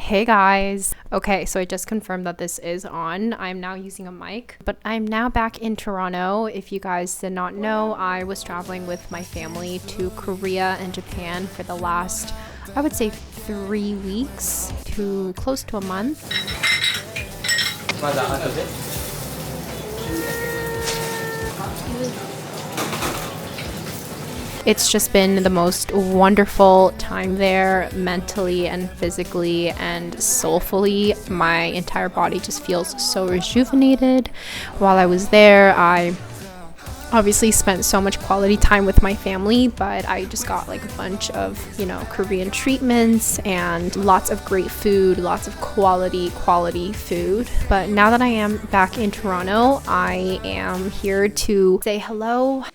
Hey guys. Okay, so I just confirmed that this is on. I'm now using a mic, but I'm now back in Toronto. If you guys did not know, I was traveling with my family to Korea and Japan for the last, I would say, 3 weeks to close to a month. It's just been the most wonderful time there, mentally and physically and soulfully. My entire body just feels so rejuvenated. While I was there, I obviously spent so much quality time with my family, but I just got like a bunch of, Korean treatments and lots of great food, lots of quality food. But now that I am back in Toronto, I am here to say hello.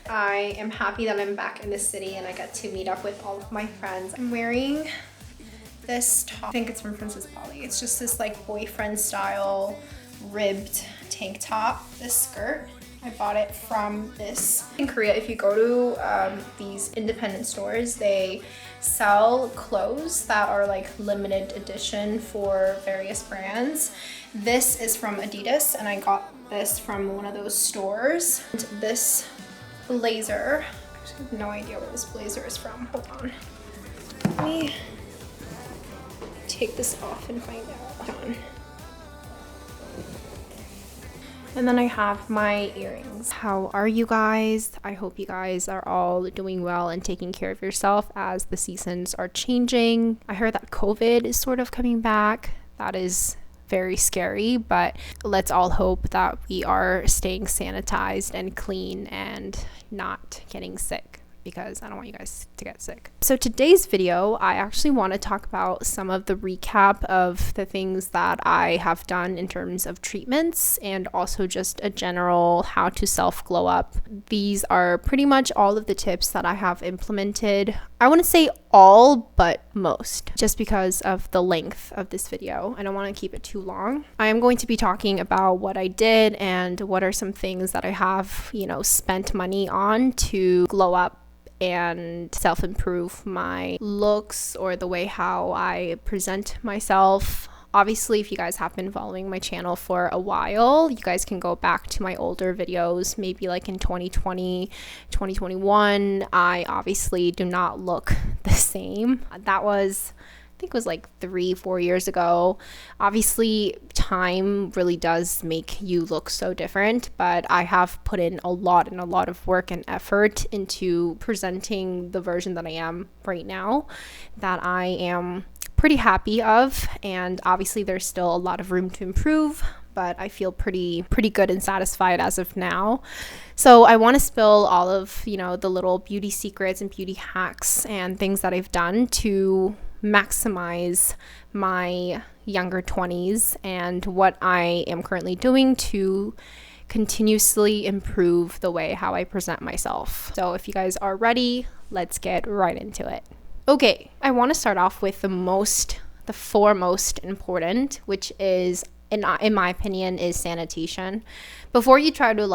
I am happy that I'm back in the city and I get to meet up with all of my friends. I'm wearing this top. I think it's from Princess Polly. It's just this like boyfriend style ribbed tank top. This skirt, I bought it from this. In Korea, if you go to these independent stores, they sell clothes that are like limited edition for various brands. This is from Adidas and I got this from one of those stores. And this blazer, I actually have no idea where this blazer is from. Hold on. Let me take this off and find out. Hold on. And then I have my earrings. How are you guys? I hope you guys are all doing well and taking care of yourself as the seasons are changing. I heard that COVID is sort of coming back. That is very scary, but let's all hope that we are staying sanitized and clean and not getting sick, because I don't want you guys to get sick. So today's video, I actually want to talk about some of the recap of the things that I have done in terms of treatments and also just a general how to self glow up. These are pretty much all of the tips that I have implemented. I want to say all, but most, just because of the length of this video. I don't want to keep it too long. I am going to be talking about what I did and what are some things that I have, spent money on to glow up and self-improve my looks or the way how I present myself. Obviously, if you guys have been following my channel for a while, you guys can go back to my older videos, maybe like in 2020, 2021. I obviously do not look the same. That was, I think it was like 3-4 years ago. Obviously, time really does make you look so different, but I have put in a lot of work and effort into presenting the version that I am right now, that I am pretty happy of. And obviously there's still a lot of room to improve, but I feel pretty good and satisfied as of now. So I want to spill all of, the little beauty secrets and beauty hacks and things that I've done to maximize my younger 20s and what I am currently doing to continuously improve the way how I present myself. So if you guys are ready, let's get right into it. Okay, I want to start off with the four most important, which is, in my opinion, is sanitation. Before you try to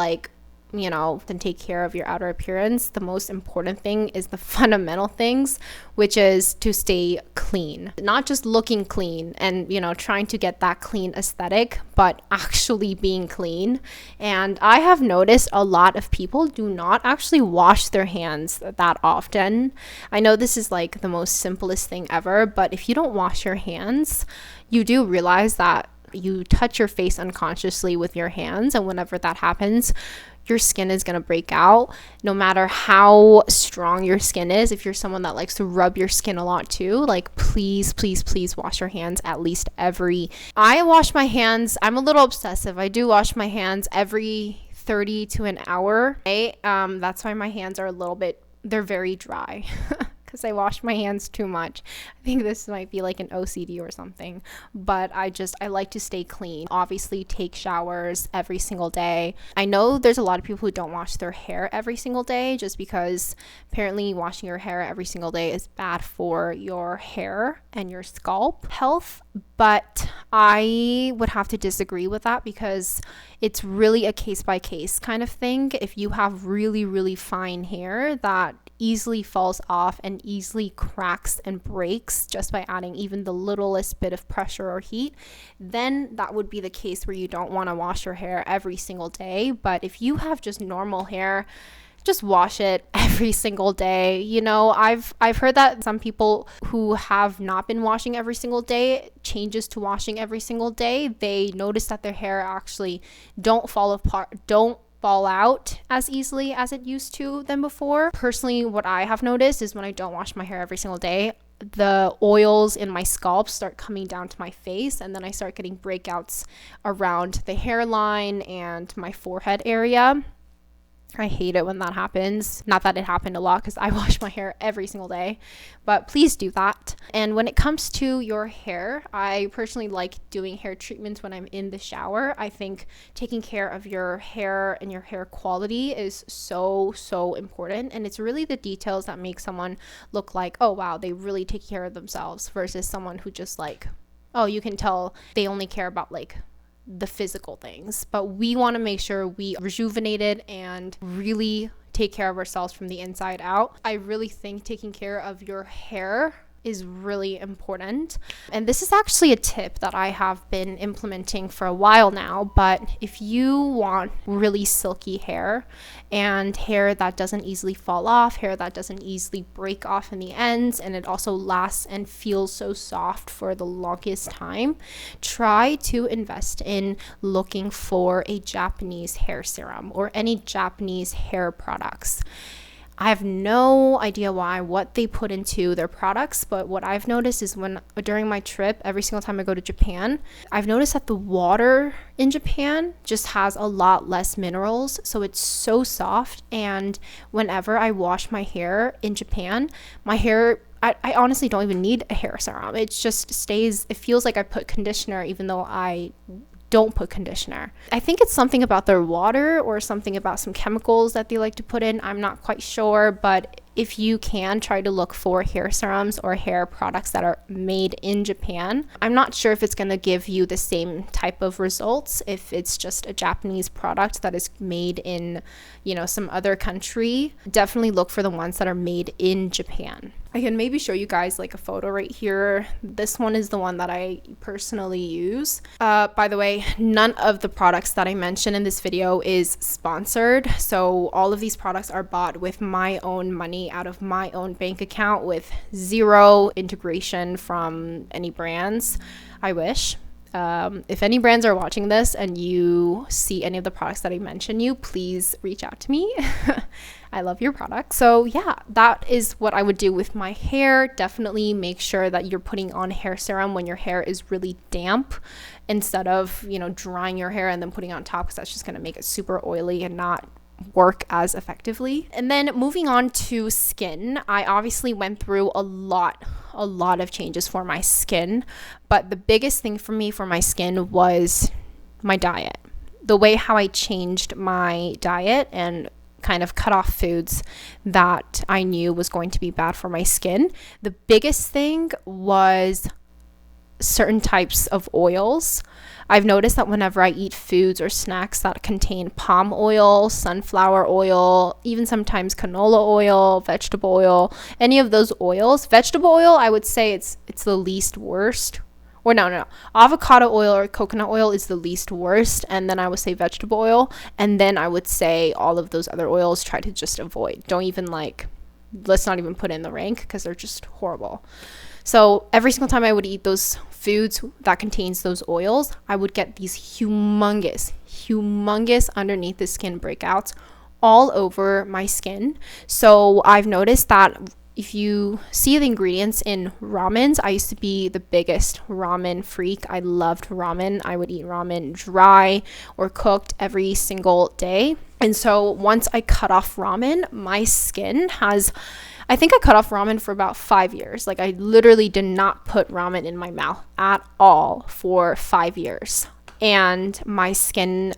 then take care of your outer appearance, the most important thing is the fundamental things, which is to stay clean. Not just looking clean and, trying to get that clean aesthetic, but actually being clean. And I have noticed a lot of people do not actually wash their hands that often. I know this is like the most simplest thing ever, but if you don't wash your hands, you do realize that you touch your face unconsciously with your hands, and whenever that happens, your skin is going to break out. No matter how strong your skin is, if you're someone that likes to rub your skin a lot too, please wash your hands at least I wash my hands. I'm a little obsessive. I do wash my hands every 30 to an hour. That's why my hands are they're very dry. Because I wash my hands too much. I think this might be like an OCD or something, but I like to stay clean. Obviously take showers every single day. I know there's a lot of people who don't wash their hair every single day, just because apparently washing your hair every single day is bad for your hair and your scalp health, but I would have to disagree with that, because it's really a case by case kind of thing. If you have really fine hair that easily falls off and easily cracks and breaks just by adding even the littlest bit of pressure or heat, then that would be the case where you don't want to wash your hair every single day. But if you have just normal hair, just wash it every single day. You know, I've heard that some people who have not been washing every single day changes to washing every single day. They notice that their hair actually don't fall out as easily as it used to than before. Personally, what I have noticed is when I don't wash my hair every single day, the oils in my scalp start coming down to my face, and then I start getting breakouts around the hairline and my forehead area. I hate it when that happens. Not that it happened a lot because I wash my hair every single day, but please do that. And when it comes to your hair, I personally like doing hair treatments when I'm in the shower. I think taking care of your hair and your hair quality is so important. And it's really the details that make someone look like, oh wow, they really take care of themselves, versus someone who just like, oh, you can tell they only care about like the physical things. But we want to make sure we rejuvenated and really take care of ourselves from the inside out. I really think taking care of your hair is really important. And this is actually a tip that I have been implementing for a while now, but if you want really silky hair and hair that doesn't easily fall off, hair that doesn't easily break off in the ends, and it also lasts and feels so soft for the longest time, try to invest in looking for a Japanese hair serum or any Japanese hair products. I have no idea what they put into their products, but what I've noticed is during my trip, every single time I go to Japan, I've noticed that the water in Japan just has a lot less minerals, so it's so soft. And whenever I wash my hair in Japan, my hair, I honestly don't even need a hair serum. It just stays, it feels like I put conditioner even though I don't put conditioner. I think it's something about their water or something about some chemicals that they like to put in. I'm not quite sure, but if you can, try to look for hair serums or hair products that are made in Japan. I'm not sure if it's going to give you the same type of results if it's just a Japanese product that is made in, some other country. Definitely look for the ones that are made in Japan. I can maybe show you guys like a photo right here. This one is the one that I personally use. By the way, none of the products that I mentioned in this video is sponsored. So all of these products are bought with my own money out of my own bank account with zero integration from any brands. I wish. If any brands are watching this and you see any of the products that I mentioned, please reach out to me. I love your product. So yeah, that is what I would do with my hair. Definitely make sure that you're putting on hair serum when your hair is really damp instead of, drying your hair and then putting it on top, because that's just going to make it super oily and not work as effectively. And then moving on to skin, I obviously went through a lot of changes for my skin, but the biggest thing for me for my skin was my diet. The way how I changed my diet and kind of cut off foods that I knew was going to be bad for my skin. The biggest thing was certain types of oils. I've noticed that whenever I eat foods or snacks that contain palm oil, sunflower oil, even sometimes canola oil, vegetable oil, any of those oils, vegetable oil, I would say it's the least worst. Or no. Avocado oil or coconut oil is the least worst. And then I would say vegetable oil. And then I would say all of those other oils, try to just avoid. Don't even let's not even put in the rank because they're just horrible. So every single time I would eat those foods that contains those oils, I would get these humongous underneath the skin breakouts all over my skin. So I've noticed that if you see the ingredients in ramens, I used to be the biggest ramen freak. I loved ramen. I would eat ramen dry or cooked every single day. And so once I cut off ramen, my skin I think I cut off ramen for about 5 years. I literally did not put ramen in my mouth at all for 5 years. And my skin,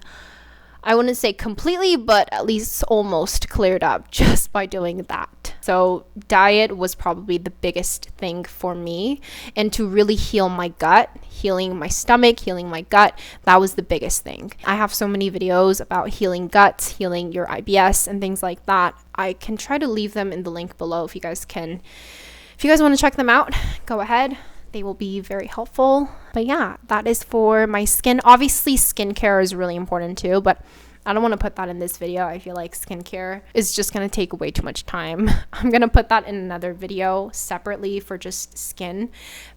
I wouldn't say completely, but at least almost cleared up just by doing that. So diet was probably the biggest thing for me, and to really heal my gut, healing my stomach, healing my gut, that was the biggest thing. I have so many videos about healing guts, healing your IBS and things like that. I can try to leave them in the link below if you guys want to check them out, go ahead. They will be very helpful. But yeah, that is for my skin. Obviously, skincare is really important too, but I don't want to put that in this video. I feel like skincare is just going to take way too much time. I'm going to put that in another video separately for just skin.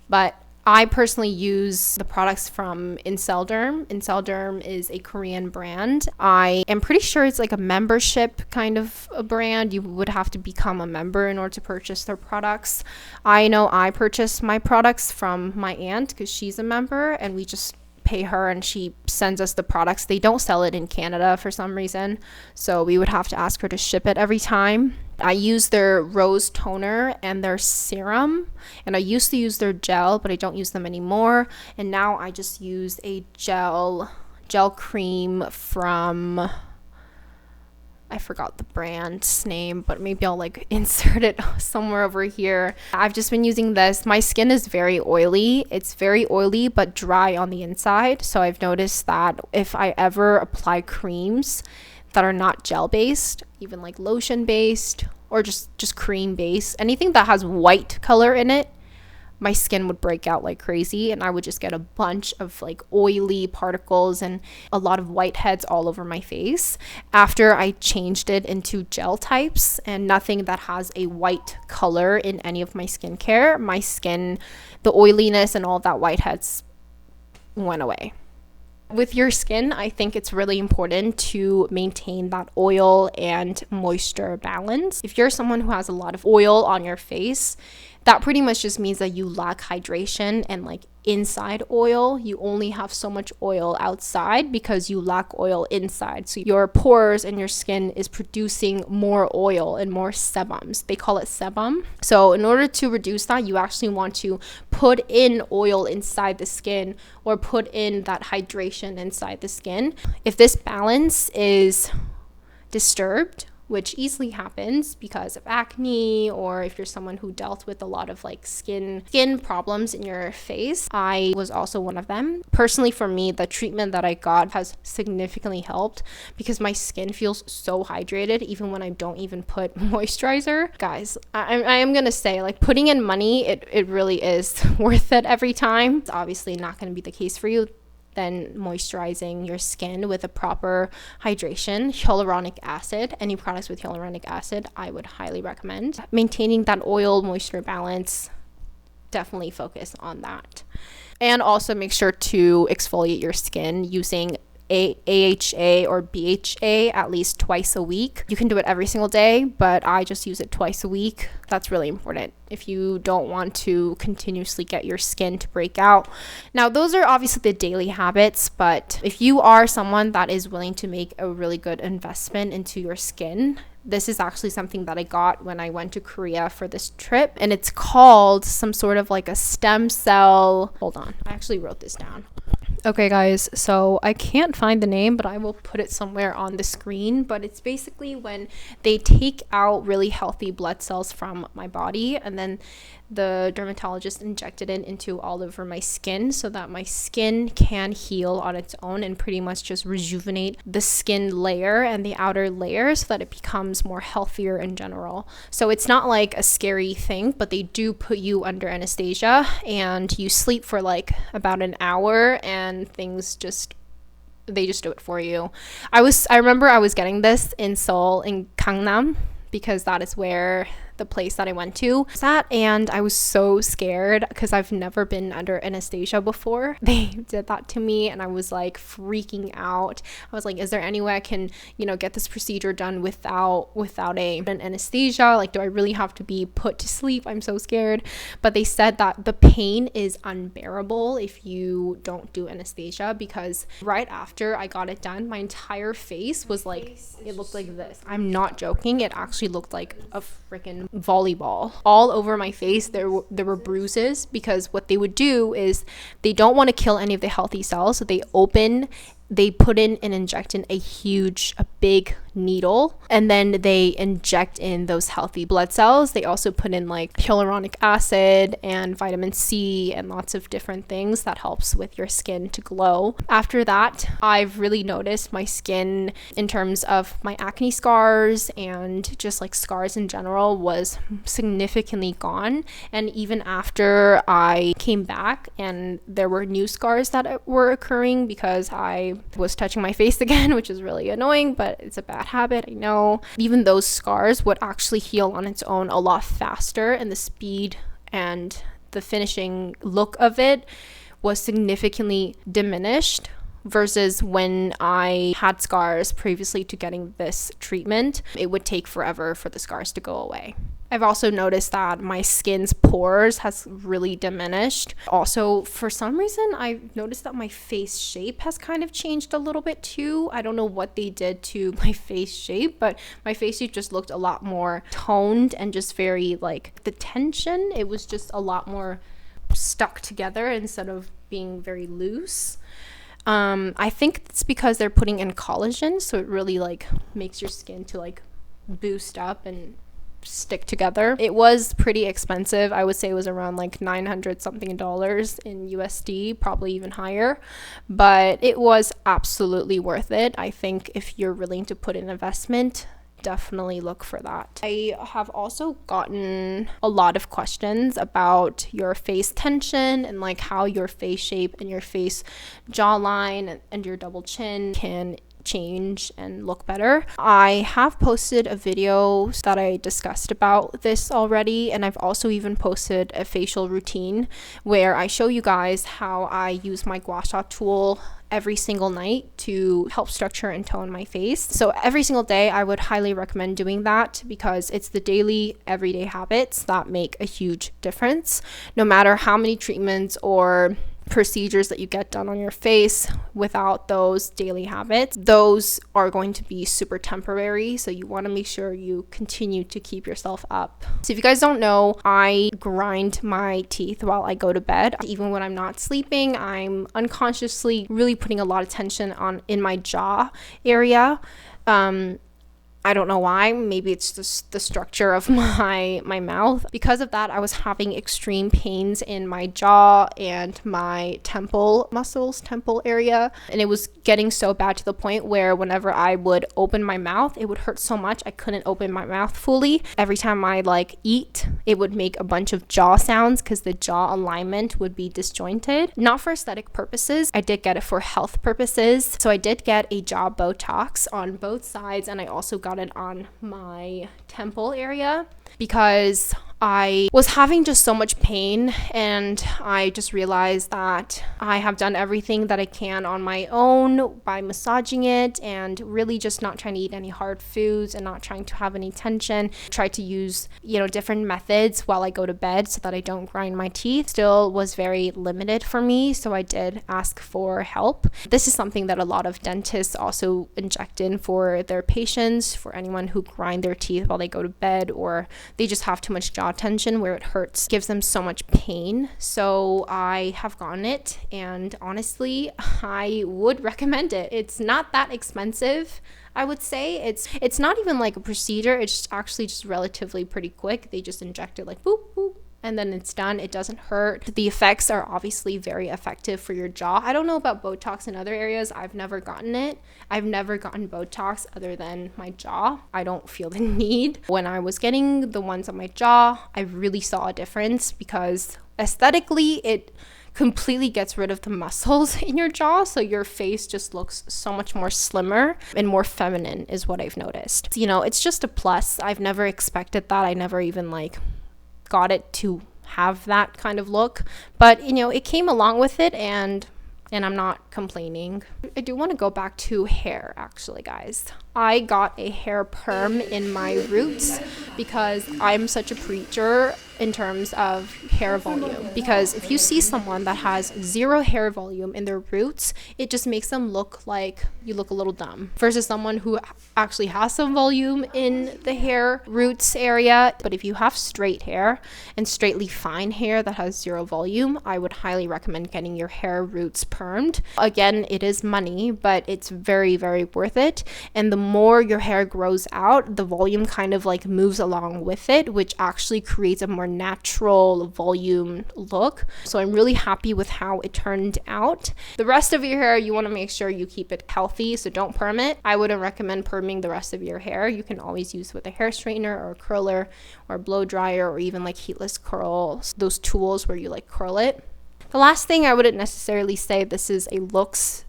But I personally use the products from Incel Derm. Incel Derm is a Korean brand. I am pretty sure it's like a membership kind of a brand. You would have to become a member in order to purchase their products. I know I purchase my products from my aunt because she's a member, and we just pay her and she sends us the products. They don't sell it in Canada for some reason, so we would have to ask her to ship it every time. I use their rose toner and their serum, and I used to use their gel, but I don't use them anymore, and now I just use a gel cream from, I forgot the brand's name, but maybe I'll like insert it somewhere over here. I've just been using this. My skin is very oily. It's very oily but dry on the inside. So I've noticed that if I ever apply creams that are not gel based, even like lotion based or just cream based, anything that has white color in it, my skin would break out like crazy, and I would just get a bunch of like oily particles and a lot of whiteheads all over my face. After I changed it into gel types and nothing that has a white color in any of my skincare, my skin, the oiliness and all that whiteheads went away. With your skin, I think it's really important to maintain that oil and moisture balance. If you're someone who has a lot of oil on your face, that pretty much just means that you lack hydration, and like inside oil, you only have so much oil outside because you lack oil inside. So your pores and your skin is producing more oil and more sebums. They call it sebum. So in order to reduce that, you actually want to put in oil inside the skin or put in that hydration inside the skin. If this balance is disturbed, which easily happens because of acne, or if you're someone who dealt with a lot of like skin problems in your face. I was also one of them. Personally, for me, the treatment that I got has significantly helped because my skin feels so hydrated even when I don't even put moisturizer. Guys, I am gonna say, like, putting in money, it really is worth it every time. It's obviously not gonna be the case for you. Then moisturizing your skin with a proper hydration, hyaluronic acid, any products with hyaluronic acid, I would highly recommend. Maintaining that oil moisture balance, definitely focus on that. And also make sure to exfoliate your skin using AHA or BHA at least twice a week. You can do it every single day, but I just use it twice a week. That's really important if you don't want to continuously get your skin to break out. Now, those are obviously the daily habits, but if you are someone that is willing to make a really good investment into your skin, this is actually something that I got when I went to Korea for this trip, and it's called some sort of like a stem cell. Hold on, I actually wrote this down. Okay guys, so I can't find the name, but I will put it somewhere on the screen. But it's basically when they take out really healthy blood cells from my body, and then the dermatologist injected it into all over my skin so that my skin can heal on its own and pretty much just rejuvenate the skin layer and the outer layer so that it becomes more healthier in general. So it's not like a scary thing, but they do put you under anesthesia and you sleep for like about an hour, and they just do it for you. I remember I was getting this in Seoul, in Gangnam, because that is where the place that I went to was at, and I was so scared because I've never been under anesthesia before. They did that to me and I was like freaking out. I was like, is there any way I can, get this procedure done without an anesthesia? Like, do I really have to be put to sleep? I'm so scared. But they said that the pain is unbearable if you don't do anesthesia, because right after I got it done, my entire face was like, it looked like this. I'm not joking. It actually looked like a freaking volleyball. All over my face there were bruises, because what they would do is they don't want to kill any of the healthy cells, so they put in and inject in a big needle, and then they inject in those healthy blood cells. They also put in like hyaluronic acid and vitamin C and lots of different things that helps with your skin to glow. After that, I've really noticed my skin, in terms of my acne scars and just like scars in general, was significantly gone. And even after I came back and there were new scars that were occurring because I was touching my face again, which is really annoying, but it's a bad habit, I know. Even those scars would actually heal on its own a lot faster, and the speed and the finishing look of it was significantly diminished versus when I had scars previously to getting this treatment. It would take forever for the scars to go away. I've also noticed that my skin's pores has really diminished. Also, for some reason, I've noticed that my face shape has kind of changed a little bit too. I don't know what they did to my face shape, but my face shape just looked a lot more toned and just very like the tension. It was just a lot more stuck together instead of being very loose. I think it's because they're putting in collagen, so it really like makes your skin to like boost up and stick together. It was pretty expensive. I would say it was around like $900 something in USD, probably even higher, but it was absolutely worth it. I think if you're willing to put in investment, definitely look for that. I have also gotten a lot of questions about your face tension and like how your face shape and your face jawline and your double chin can change and look better. I have posted a video that I discussed about this already, and I've also even posted a facial routine where I show you guys how I use my gua sha tool every single night to help structure and tone my face. So every single day, I would highly recommend doing that because it's the daily, everyday habits that make a huge difference. No matter how many treatments or procedures that you get done on your face, without those daily habits, those are going to be super temporary. So you want to make sure you continue to keep yourself up. So if you guys don't know, I grind my teeth while I go to bed. Even when I'm not sleeping, I'm unconsciously really putting a lot of tension in my jaw area. I don't know why. Maybe it's just the structure of my mouth. Because of that, I was having extreme pains in my jaw and my temple area. And it was getting so bad to the point where whenever I would open my mouth, it would hurt so much I couldn't open my mouth fully. Every time I like eat, it would make a bunch of jaw sounds because the jaw alignment would be disjointed. Not for aesthetic purposes. I did get it for health purposes. So I did get a jaw Botox on both sides, and I also got it on my temple area because I was having just so much pain, and I just realized that I have done everything that I can on my own by massaging it and really just not trying to eat any hard foods and not trying to have any tension. Try to use, different methods while I go to bed so that I don't grind my teeth. Still was very limited for me, so I did ask for help. This is something that a lot of dentists also inject in for their patients, for anyone who grind their teeth while they go to bed or they just have too much jaw tension where it hurts, gives them so much pain. So I have gotten it, and honestly, I would recommend it. It's not that expensive. I would say it's not even like a procedure. It's actually just relatively pretty quick. They just inject it like boop boop, and then it's done. It doesn't hurt. The effects are obviously very effective for your jaw. I don't know about Botox in other areas. I've never gotten it. I've never gotten Botox other than my jaw. I don't feel the need. When I was getting the ones on my jaw, I really saw a difference because aesthetically, it completely gets rid of the muscles in your jaw, so your face just looks so much more slimmer and more feminine is what I've noticed. It's just a plus. I've never expected that. I never even got it to have that kind of look, but it came along with it, and I'm not complaining. I do want to go back to hair, actually, guys. I got a hair perm in my roots because I'm such a preacher in terms of hair volume, because if you see someone that has zero hair volume in their roots, it just makes them look like you look a little dumb, versus someone who actually has some volume in the hair roots area. But if you have straight hair and straightly fine hair that has zero volume, I would highly recommend getting your hair roots permed. Again, it is money, but it's very, very worth it. And the more your hair grows out, the volume kind of like moves along with it, which actually creates a more natural volume look. So I'm really happy with how it turned out. The rest of your hair, you want to make sure you keep it healthy, so don't perm it. I wouldn't recommend perming the rest of your hair. You can always use with a hair straightener or a curler or a blow dryer, or even like heatless curls, those tools where you like curl it. The last thing, I wouldn't necessarily say this is a looks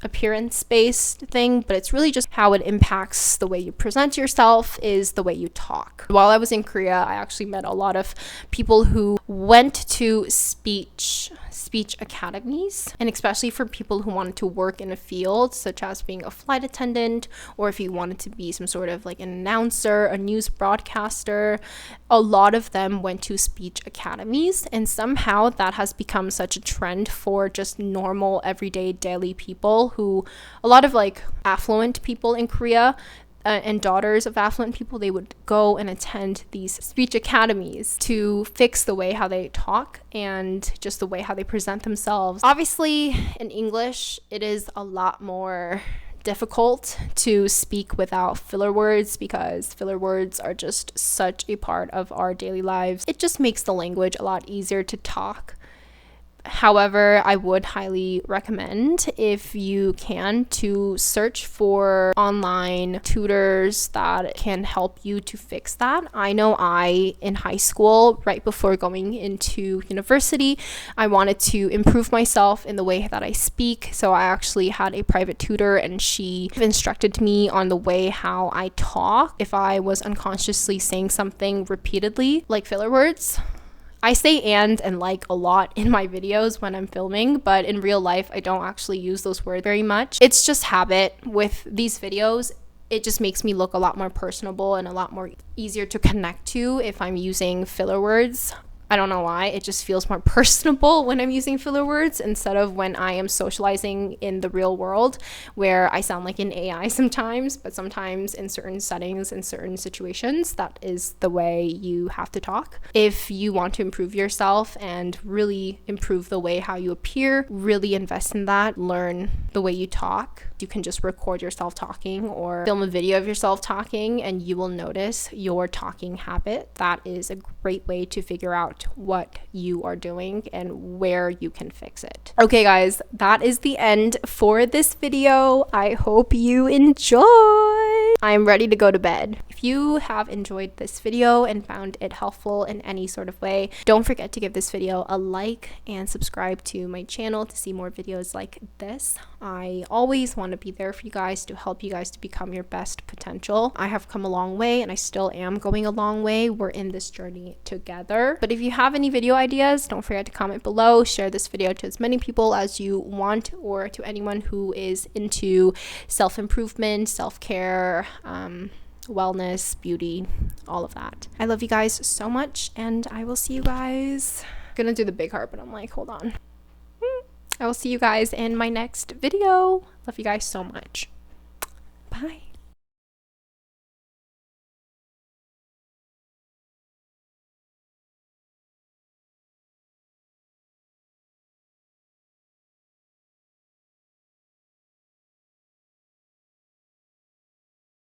appearance based thing, but it's really just how it impacts the way you present yourself, is the way you talk. While I was in Korea, I actually met a lot of people who went to speech academies, and especially for people who wanted to work in a field such as being a flight attendant, or if you wanted to be some sort of like an announcer, a news broadcaster, a lot of them went to speech academies. And somehow that has become such a trend for just normal everyday daily people, who a lot of like affluent people in Korea and daughters of affluent people, they would go and attend these speech academies to fix the way how they talk and just the way how they present themselves. Obviously, in English, it is a lot more difficult to speak without filler words, because filler words are just such a part of our daily lives. It just makes the language a lot easier to talk. However, I would highly recommend, if you can, to search for online tutors that can help you to fix that. I know in high school, right before going into university, I wanted to improve myself in the way that I speak. So I actually had a private tutor, and she instructed me on the way how I talk. If I was unconsciously saying something repeatedly, like filler words, I say and like a lot in my videos when I'm filming, but in real life, I don't actually use those words very much. It's just habit with these videos. It just makes me look a lot more personable and a lot more easier to connect to if I'm using filler words. I don't know why. It just feels more personable when I'm using filler words instead of when I am socializing in the real world, where I sound like an AI sometimes, but sometimes in certain settings, in certain situations, that is the way you have to talk. If you want to improve yourself and really improve the way how you appear, really invest in that. Learn the way you talk. You can just record yourself talking or film a video of yourself talking, and you will notice your talking habit. That is a great way to figure out what you are doing and where you can fix it. Okay guys, that is the end for this video. I hope you enjoy. I'm ready to go to bed. If you have enjoyed this video and found it helpful in any sort of way, don't forget to give this video a like and subscribe to my channel to see more videos like this. I always want to be there for you guys, to help you guys to become your best potential. I have come a long way, and I still am going a long way. We're in this journey together. But if you have any video ideas, don't forget to comment below. Share this video to as many people as you want, or to anyone who is into self-improvement, self-care, wellness, beauty, all of that. I love you guys so much, and I will see you guys. I'm gonna do the big heart, but I'm like, hold on. I will see you guys in my next video. Love you guys so much.